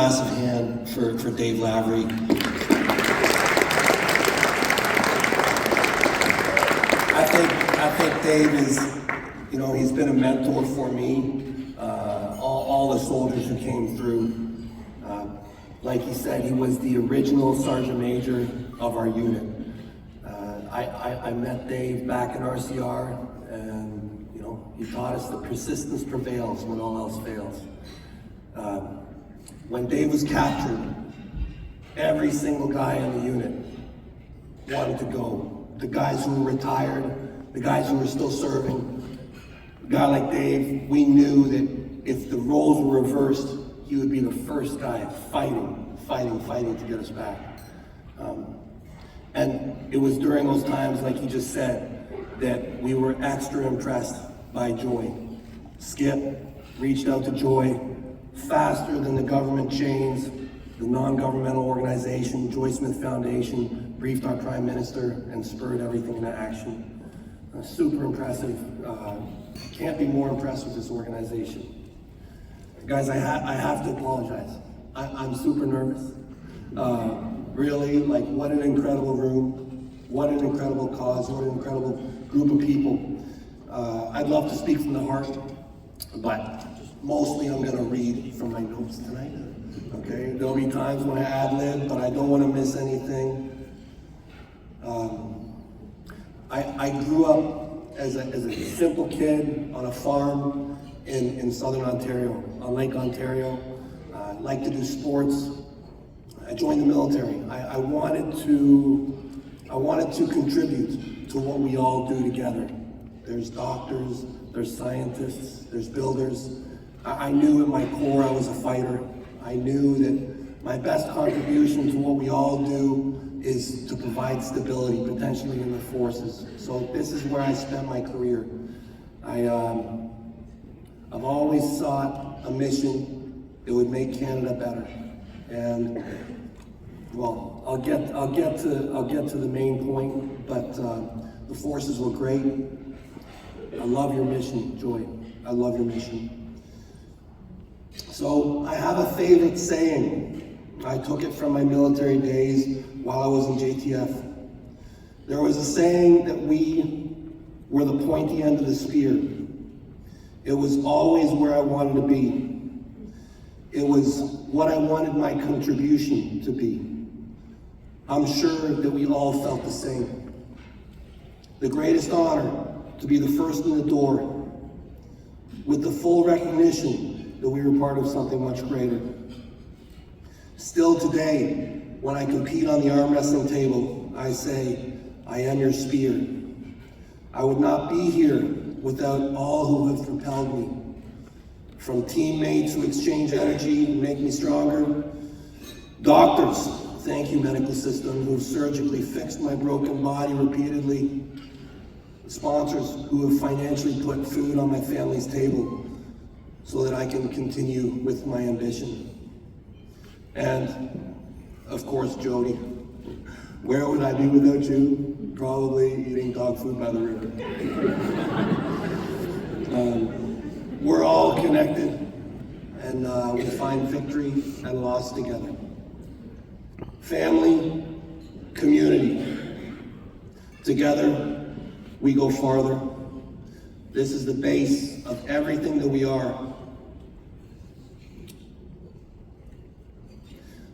massive hand for Dave Lavery. I think Dave is, he's been a mentor for me. All the soldiers who came through. Like he said, he was the original Sergeant Major of our unit. I met Dave back in RCR, and he taught us that persistence prevails when all else fails. When Dave was captured, every single guy in the unit wanted to go. The guys who were retired, the guys who were still serving. A guy like Dave, we knew that if the roles were reversed, he would be the first guy fighting to get us back. And it was during those times, like he just said, that we were extra impressed by Joy. Skip reached out to Joy faster than the government chains, the non-governmental organization, Joy Smith Foundation, briefed our Prime Minister and spurred everything into action. Super impressive. Can't be more impressed with this organization. Guys, I have to apologize. I'm super nervous. Really, what an incredible room, what an incredible cause, what an incredible group of people. I'd love to speak from the heart, but mostly I'm gonna read from my notes tonight, okay? There'll be times when I ad-lib, but I don't wanna miss anything. I grew up as a simple kid on a farm in southern Ontario, on Lake Ontario. I liked to do sports. I joined the military. I wanted to contribute to what we all do together. There's doctors, there's scientists, there's builders. I knew at my core I was a fighter. I knew that my best contribution to what we all do is to provide stability, potentially in the forces. So this is where I spent my career. I've always sought a mission that would make Canada better. And well, I'll get to the main point, but the forces were great. I love your mission, Joy. I love your mission. So I have a favorite saying. I took it from my military days while I was in JTF. There was a saying that we were the pointy end of the spear. It was always where I wanted to be. It was what I wanted my contribution to be. I'm sure that we all felt the same. The greatest honor to be the first in the door, with the full recognition that we were part of something much greater. Still today, when I compete on the arm wrestling table, I say, I am your spear. I would not be here without all who have propelled me. From teammates who exchange energy and make me stronger, doctors, thank you medical system, who have surgically fixed my broken body repeatedly, sponsors who have financially put food on my family's table so that I can continue with my ambition. And of course, Jody. Where would I be without you? Probably eating dog food by the river. We're all connected, and we find victory and loss together. Family, community. Together, we go farther. This is the base of everything that we are.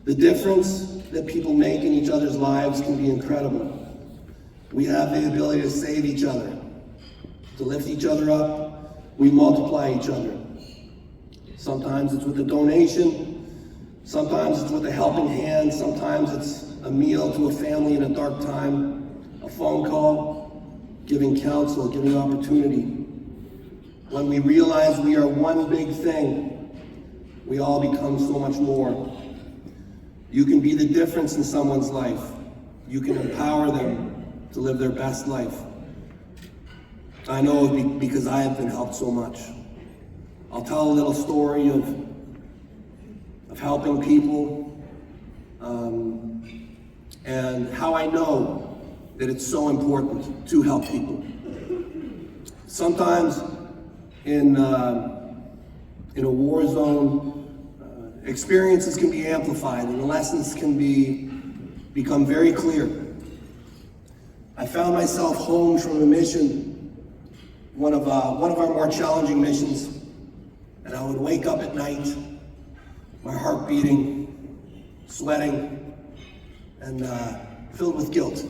The difference that people make in each other's lives can be incredible. We have the ability to save each other, to lift each other up. We multiply each other. Sometimes it's with a donation, sometimes it's with a helping hand, sometimes it's a meal to a family in a dark time, a phone call, giving counsel, giving opportunity. When we realize we are one big thing, we all become so much more. You can be the difference in someone's life. You can empower them to live their best life. I know because I have been helped so much. I'll tell a little story of helping people and how I know that it's so important to help people. Sometimes in a war zone, experiences can be amplified and the lessons can become very clear. I found myself home from a mission, one of our more challenging missions, and I would wake up at night, my heart beating, sweating, and filled with guilt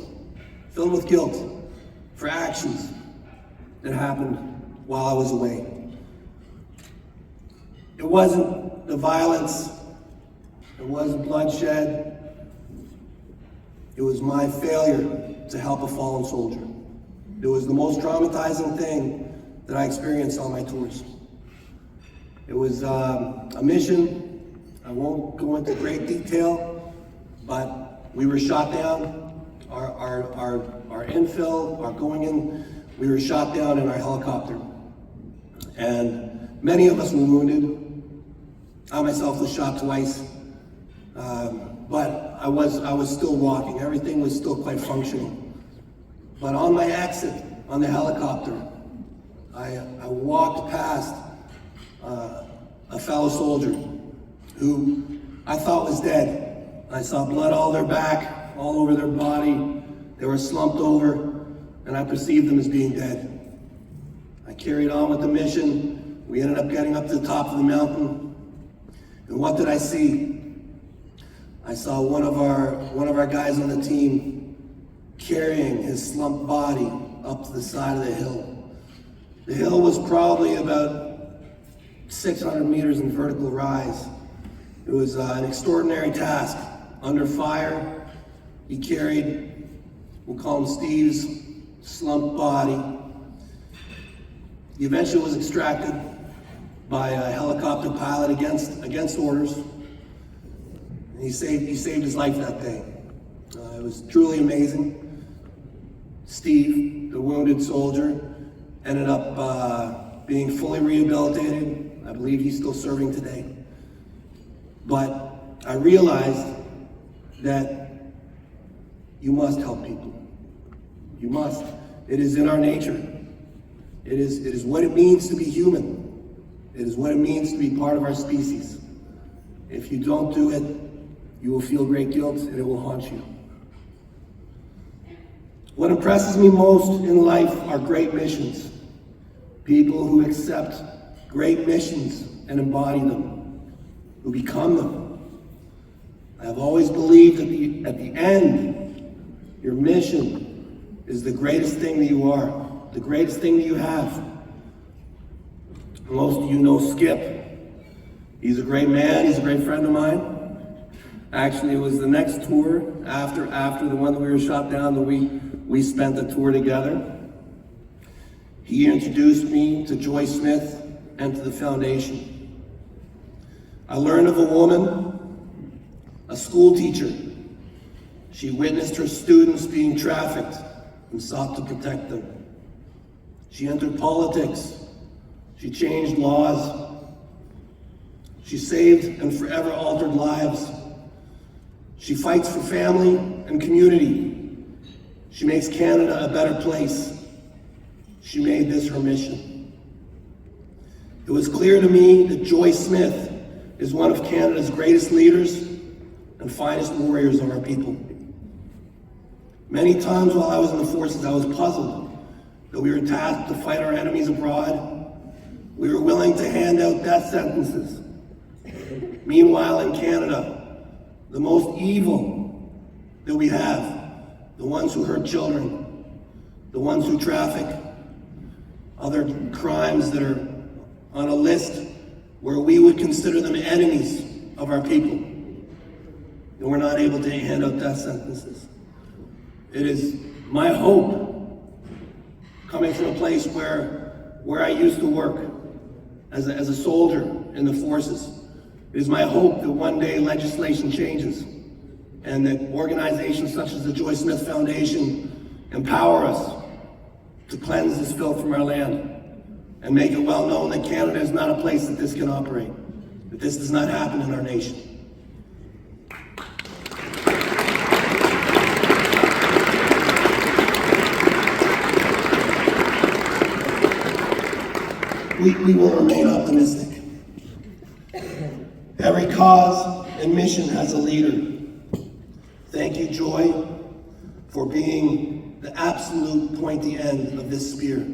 for actions that happened while I was away. It wasn't the violence, it wasn't bloodshed, it was my failure to help a fallen soldier. It was the most traumatizing thing that I experienced on my tours. It was a mission. I won't go into great detail, but we were shot down. Our infill, our going in, we were shot down in our helicopter. And many of us were wounded. I myself was shot twice, but I was still walking. Everything was still quite functional. But on my exit on the helicopter, I walked past a fellow soldier who I thought was dead. I saw blood all their back, all over their body. They were slumped over, and I perceived them as being dead. I carried on with the mission. We ended up getting up to the top of the mountain. And what did I see? I saw one of our guys on the team carrying his slumped body up to the side of the hill. The hill was probably about 600 meters in vertical rise. It was an extraordinary task. Under fire, he carried, we'll call him Steve's slumped body. He eventually was extracted by a helicopter pilot against orders. And he saved his life that day. It was truly amazing. Steve, the wounded soldier, ended up being fully rehabilitated. I believe he's still serving today. But I realized that you must help people. You must. It is in our nature. It is what it means to be human. It is what it means to be part of our species. If you don't do it, you will feel great guilt and it will haunt you. What impresses me most in life are great missions. People who accept great missions and embody them, who become them. I have always believed that at the end, your mission is the greatest thing that you are, the greatest thing that you have. Most of you know Skip. He's a great man, he's a great friend of mine. Actually, it was the next tour after the one that we were shot down that we spent the tour together. He introduced me to Joy Smith and to the foundation. I learned of a woman, a school teacher. She witnessed her students being trafficked and sought to protect them. She entered politics. She changed laws. She saved and forever altered lives. She fights for family and community. She makes Canada a better place. She made this her mission. It was clear to me that Joy Smith is one of Canada's greatest leaders and finest warriors of our people. Many times while I was in the forces, I was puzzled that we were tasked to fight our enemies abroad. We were willing to hand out death sentences. Meanwhile, in Canada, the most evil that we have, the ones who hurt children, the ones who traffic, other crimes that are on a list where we would consider them enemies of our people, and we're not able to hand out death sentences. It is my hope, coming from a place where I used to work as a soldier in the forces, it is my hope that one day legislation changes and that organizations such as the Joy Smith Foundation empower us to cleanse this filth from our land and make it well known that Canada is not a place that this can operate, that this does not happen in our nation. We will remain optimistic. Every cause and mission has a leader. Thank you, Joy, for being the absolute pointy end of this spear.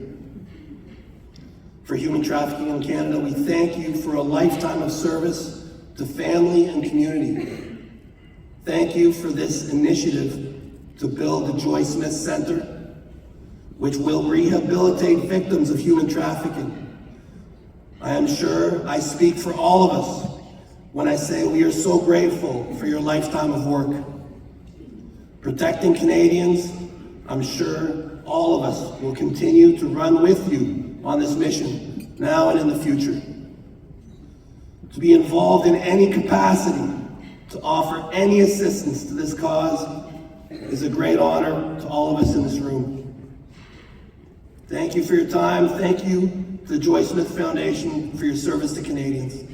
For human trafficking in Canada, we thank you for a lifetime of service to family and community. Thank you for this initiative to build the Joy Smith Center, which will rehabilitate victims of human trafficking. I am sure I speak for all of us when I say we are so grateful for your lifetime of work. Protecting Canadians, I'm sure all of us will continue to run with you on this mission, now and in the future. To be involved in any capacity, to offer any assistance to this cause is a great honor to all of us in this room. Thank you for your time. Thank you to the Joy Smith Foundation for your service to Canadians.